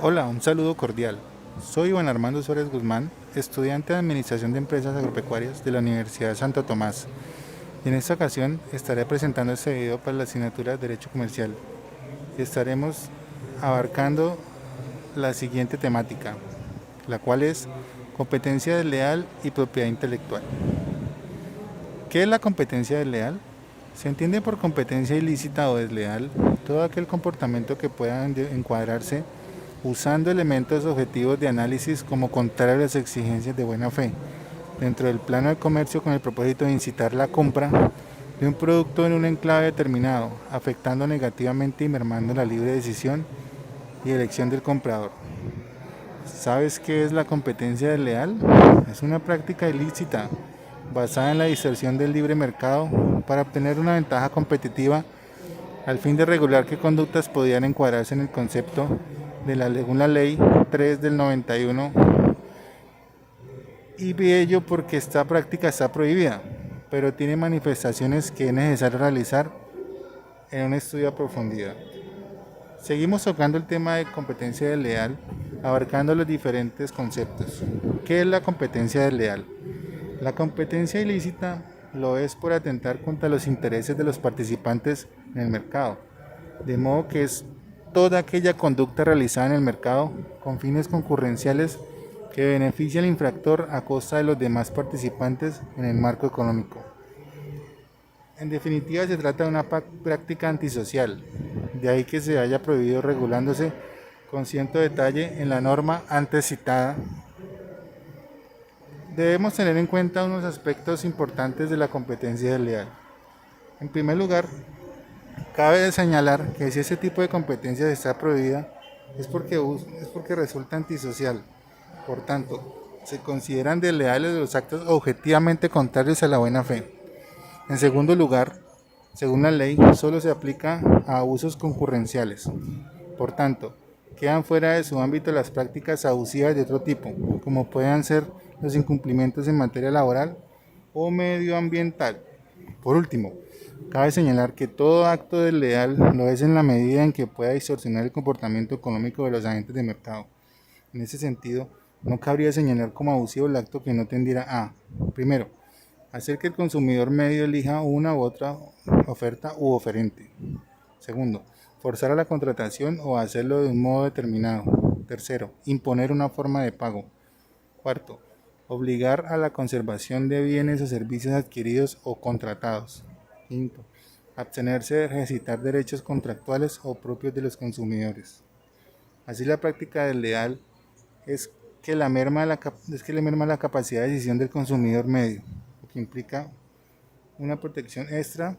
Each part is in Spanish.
Hola, un saludo cordial. Soy Iván Armando Suárez Guzmán, estudiante de Administración de Empresas Agropecuarias de la Universidad de Santo Tomás. Y en esta ocasión estaré presentando este video para la asignatura Derecho Comercial. Estaremos abarcando la siguiente temática, la cual es competencia desleal y propiedad intelectual. ¿Qué es la competencia desleal? Se entiende por competencia ilícita o desleal todo aquel comportamiento que pueda encuadrarse usando elementos objetivos de análisis como contrario a las exigencias de buena fe, dentro del plano de comercio con el propósito de incitar la compra de un producto en un enclave determinado, afectando negativamente y mermando la libre decisión y elección del comprador. ¿Sabes qué es la competencia desleal? Es una práctica ilícita basada en la distorsión del libre mercado para obtener una ventaja competitiva al fin de regular qué conductas podían encuadrarse en el concepto de según la ley 3 del 91 y ello porque esta práctica está prohibida, pero tiene manifestaciones que es necesario realizar en un estudio a profundidad. Seguimos tocando el tema de competencia desleal, abarcando los diferentes conceptos. ¿Qué es la competencia desleal? La competencia ilícita lo es por atentar contra los intereses de los participantes en el mercado, de modo que es toda aquella conducta realizada en el mercado con fines concurrenciales que beneficia al infractor a costa de los demás participantes en el marco económico. En definitiva, se trata de una práctica antisocial, de ahí que se haya prohibido regulándose con cierto detalle en la norma antes citada. Debemos tener en cuenta unos aspectos importantes de la competencia desleal. En primer lugar, cabe señalar que si ese tipo de competencia está prohibida es porque resulta antisocial. Por tanto, se consideran desleales los actos objetivamente contrarios a la buena fe. En segundo lugar, según la ley, solo se aplica a abusos concurrenciales. Por tanto, quedan fuera de su ámbito las prácticas abusivas de otro tipo, como puedan ser los incumplimientos en materia laboral o medioambiental. Por último, cabe señalar que todo acto desleal lo es en la medida en que pueda distorsionar el comportamiento económico de los agentes de mercado. En ese sentido, no cabría señalar como abusivo el acto que no tendiera a, primero, hacer que el consumidor medio elija una u otra oferta u oferente. Segundo, forzar a la contratación o hacerlo de un modo determinado. Tercero, imponer una forma de pago. Cuarto, obligar a la conservación de bienes o servicios adquiridos o contratados. Quinto, abstenerse de ejercitar derechos contractuales o propios de los consumidores. Así, la práctica desleal es que le merma la capacidad de decisión del consumidor medio, lo que implica una protección extra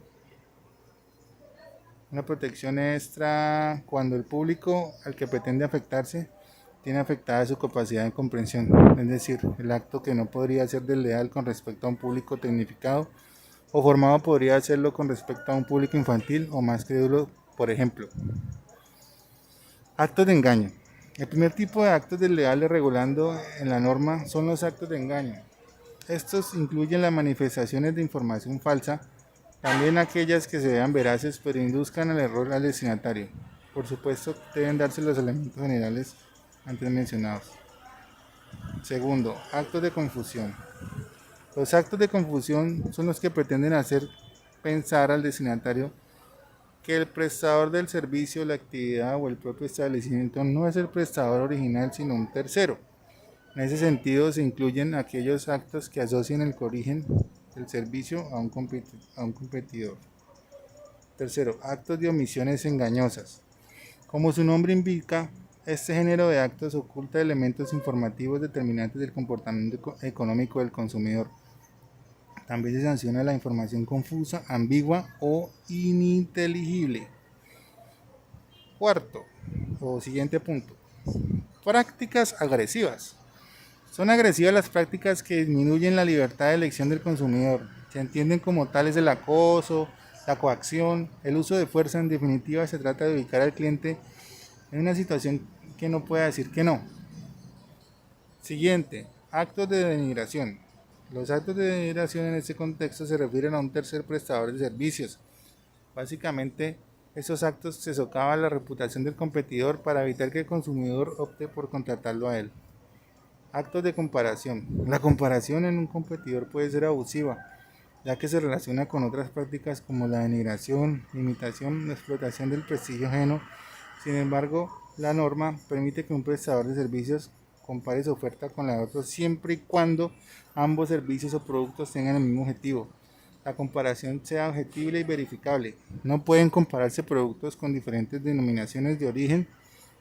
cuando el público al que pretende afectarse tiene afectada su capacidad de comprensión, es decir, el acto que no podría ser desleal con respecto a un público tecnificado o formado podría hacerlo con respecto a un público infantil o más crédulo, por ejemplo. Actos de engaño. El primer tipo de actos desleales regulando en la norma son los actos de engaño. Estos incluyen las manifestaciones de información falsa, también aquellas que se vean veraces pero induzcan al error al destinatario. Por supuesto, deben darse los elementos generales antes mencionados. Segundo, actos de confusión. Los actos de confusión son los que pretenden hacer pensar al destinatario que el prestador del servicio, la actividad o el propio establecimiento no es el prestador original sino un tercero. En ese sentido, se incluyen aquellos actos que asocian el origen del servicio a un competidor. Tercero, actos de omisiones engañosas. Como su nombre indica, este género de actos oculta elementos informativos determinantes del comportamiento económico del consumidor. También se sanciona la información confusa, ambigua o ininteligible. Cuarto, o siguiente punto, prácticas agresivas. Son agresivas las prácticas que disminuyen la libertad de elección del consumidor. Se entienden como tales el acoso, la coacción, el uso de fuerza. En definitiva, se trata de ubicar al cliente en una situación que no pueda decir que no. Siguiente, actos de denigración. Los actos de denigración en este contexto se refieren a un tercer prestador de servicios. Básicamente, Esos actos se socavan la reputación del competidor para evitar que el consumidor opte por contratarlo a él. Actos de comparación. La comparación en un competidor puede ser abusiva, ya que se relaciona con otras prácticas como la denigración, imitación, explotación del prestigio ajeno. Sin embargo, la norma permite que un prestador de servicios compare su oferta con la de otro siempre y cuando ambos servicios o productos tengan el mismo objetivo. La comparación sea objetiva y verificable. No pueden compararse productos con diferentes denominaciones de origen.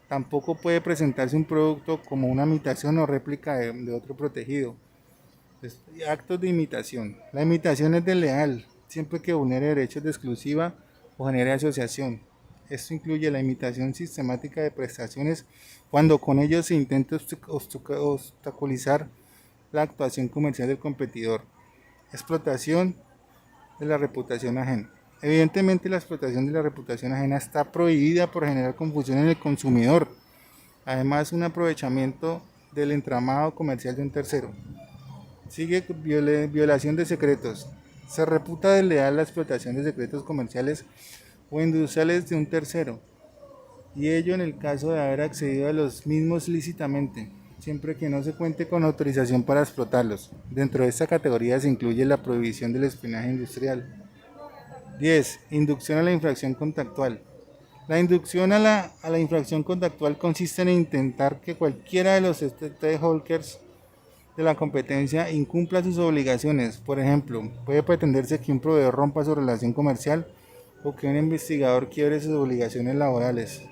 Tampoco puede presentarse un producto como una imitación o réplica de otro protegido. Actos de imitación. La imitación es desleal, siempre que vulnere derechos de exclusiva o genere asociación. Esto incluye la imitación sistemática de prestaciones cuando con ello se intenta obstaculizar la actuación comercial del competidor. Explotación de la reputación ajena. Evidentemente la explotación de la reputación ajena está prohibida por generar confusión en el consumidor. Además, un aprovechamiento del entramado comercial de un tercero. Sigue violación de secretos. Se reputa desleal la explotación de secretos comerciales o industriales de un tercero, y ello en el caso de haber accedido a los mismos lícitamente, siempre que no se cuente con autorización para explotarlos. Dentro de esta categoría se incluye la prohibición del espionaje industrial. 10. Inducción a la infracción contractual. La inducción a la infracción contractual consiste en intentar que cualquiera de los stakeholders de la competencia incumpla sus obligaciones. Por ejemplo, puede pretenderse que un proveedor rompa su relación comercial o que un investigador quiebre sus obligaciones laborales.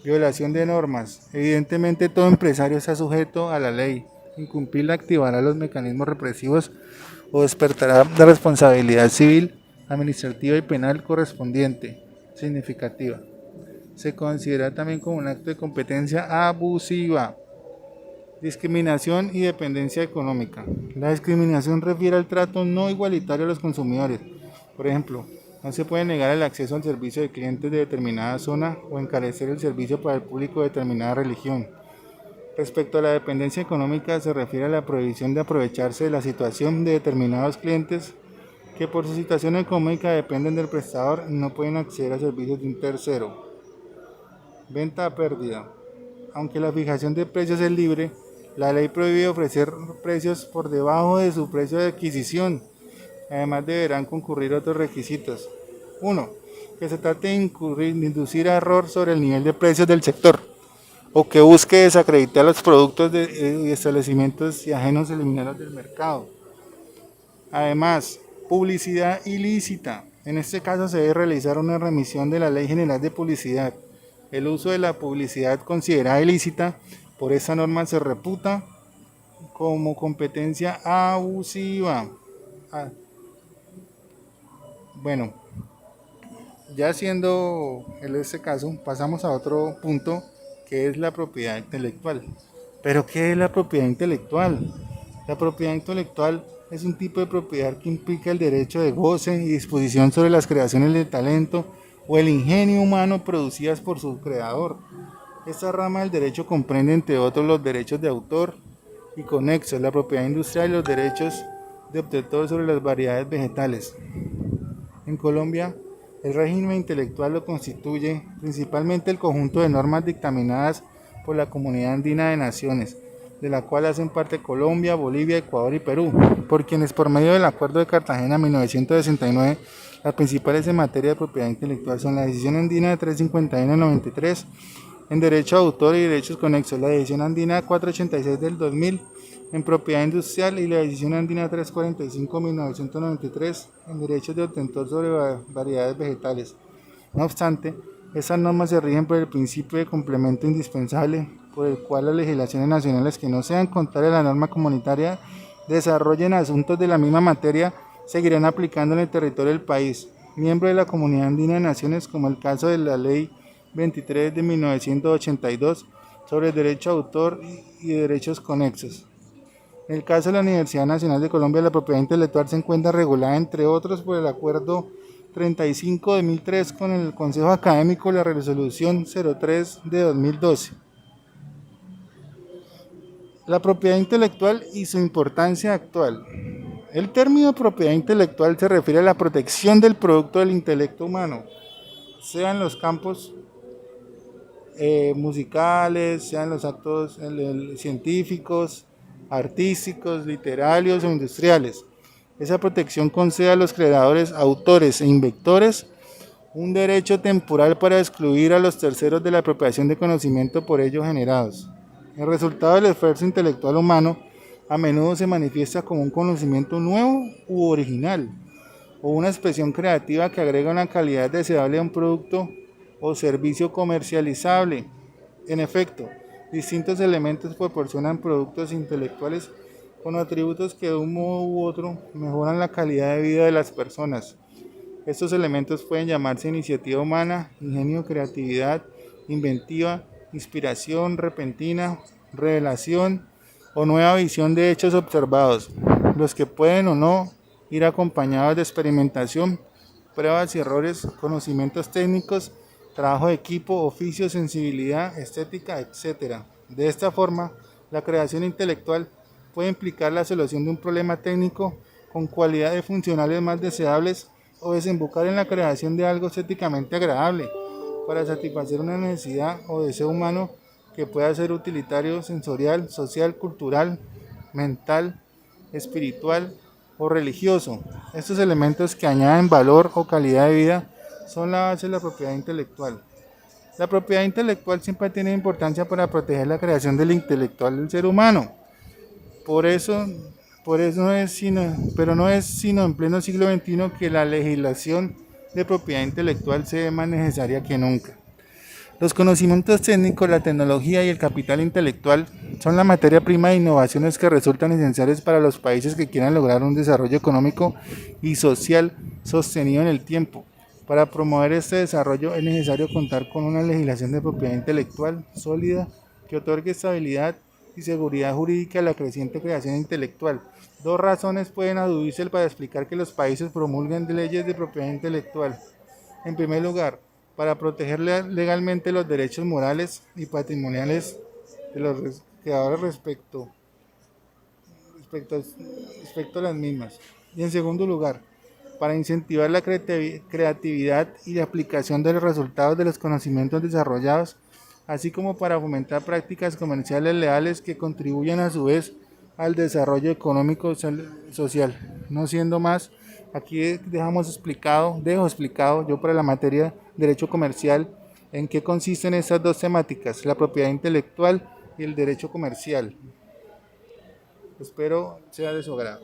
Violación de normas. Evidentemente todo empresario está sujeto a la ley. Incumplirla activará los mecanismos represivos o despertará la responsabilidad civil, administrativa y penal correspondiente, significativa. Se considera también como un acto de competencia abusiva. Discriminación y dependencia económica. La discriminación refiere al trato no igualitario a los consumidores. Por ejemplo, no se puede negar el acceso al servicio de clientes de determinada zona o encarecer el servicio para el público de determinada religión. Respecto a la dependencia económica, se refiere a la prohibición de aprovecharse de la situación de determinados clientes que por su situación económica dependen del prestador y no pueden acceder a servicios de un tercero. Venta a pérdida. Aunque la fijación de precios es libre, la ley prohíbe ofrecer precios por debajo de su precio de adquisición. Además deberán concurrir otros requisitos. 1. Que se trate de inducir a error sobre el nivel de precios del sector, o que busque desacreditar los productos de establecimientos y ajenos eliminarlos del mercado. Además, publicidad ilícita. En este caso se debe realizar una remisión de la Ley General de Publicidad. El uso de la publicidad considerada ilícita por esta norma se reputa como competencia abusiva. Bueno, ya siendo este caso, pasamos a otro punto que es la propiedad intelectual. ¿Pero qué es la propiedad intelectual? La propiedad intelectual es un tipo de propiedad que implica el derecho de goce y disposición sobre las creaciones de talento o el ingenio humano producidas por su creador. Esta rama del derecho comprende entre otros los derechos de autor y conexos, la propiedad industrial y los derechos de obtentor sobre las variedades vegetales. En Colombia, el régimen intelectual lo constituye principalmente el conjunto de normas dictaminadas por la Comunidad Andina de Naciones, de la cual hacen parte Colombia, Bolivia, Ecuador y Perú, por quienes por medio del Acuerdo de Cartagena 1969, las principales en materia de propiedad intelectual son la Decisión Andina 351/93 en Derecho de Autor y Derechos Conexos, la Decisión Andina 486 del 2000 en Propiedad Industrial y la Decisión Andina 345/1993 en Derechos de Obtentor sobre variedades vegetales. No obstante, estas normas se rigen por el principio de complemento indispensable, por el cual las legislaciones nacionales que no sean contrarias a la norma comunitaria desarrollen asuntos de la misma materia seguirán aplicando en el territorio del país, miembro de la Comunidad Andina de Naciones, como el caso de la Ley 23 de 1982 sobre el derecho de autor y derechos conexos. En el caso de la Universidad Nacional de Colombia, la propiedad intelectual se encuentra regulada, entre otros, por el Acuerdo 35 de 2003 con el Consejo Académico y la Resolución 03 de 2012. La propiedad intelectual y su importancia actual. El término propiedad intelectual se refiere a la protección del producto del intelecto humano. sean los campos musicales, sean los actos científicos, artísticos, literarios o industriales. Esa protección concede a los creadores, autores e inventores un derecho temporal para excluir a los terceros de la apropiación de conocimiento por ellos generados. El resultado del esfuerzo intelectual humano a menudo se manifiesta como un conocimiento nuevo u original, o una expresión creativa que agrega una calidad deseable a un producto o servicio comercializable. En efecto, distintos elementos proporcionan productos intelectuales con atributos que de un modo u otro mejoran la calidad de vida de las personas. Estos elementos pueden llamarse iniciativa humana, ingenio, creatividad, inventiva, inspiración repentina, revelación o nueva visión de hechos observados, los que pueden o no ir acompañados de experimentación, pruebas y errores, conocimientos técnicos, trabajo de equipo, oficio, sensibilidad, estética, etc. De esta forma, la creación intelectual puede implicar la solución de un problema técnico con cualidades funcionales más deseables o desembocar en la creación de algo estéticamente agradable para satisfacer una necesidad o deseo humano que pueda ser utilitario, sensorial, social, cultural, mental, espiritual o religioso. Estos elementos que añaden valor o calidad de vida son la base de la propiedad intelectual. La propiedad intelectual siempre tiene importancia para proteger la creación del intelectual del ser humano. Por eso no es sino en pleno siglo XXI que la legislación de propiedad intelectual se ve más necesaria que nunca. Los conocimientos técnicos, la tecnología y el capital intelectual son la materia prima de innovaciones que resultan esenciales para los países que quieran lograr un desarrollo económico y social sostenido en el tiempo. Para promover este desarrollo es necesario contar con una legislación de propiedad intelectual sólida que otorgue estabilidad y seguridad jurídica a la creciente creación intelectual. Dos razones pueden aducirse para explicar que los países promulguen leyes de propiedad intelectual. En primer lugar, para proteger legalmente los derechos morales y patrimoniales de los creadores respecto a las mismas. Y en segundo lugar, para incentivar la creatividad y la aplicación de los resultados de los conocimientos desarrollados, así como para fomentar prácticas comerciales leales que contribuyan a su vez al desarrollo económico social. No siendo más, aquí dejo explicado yo para la materia derecho comercial en qué consisten estas dos temáticas, la propiedad intelectual y el derecho comercial. Espero sea de su agrado.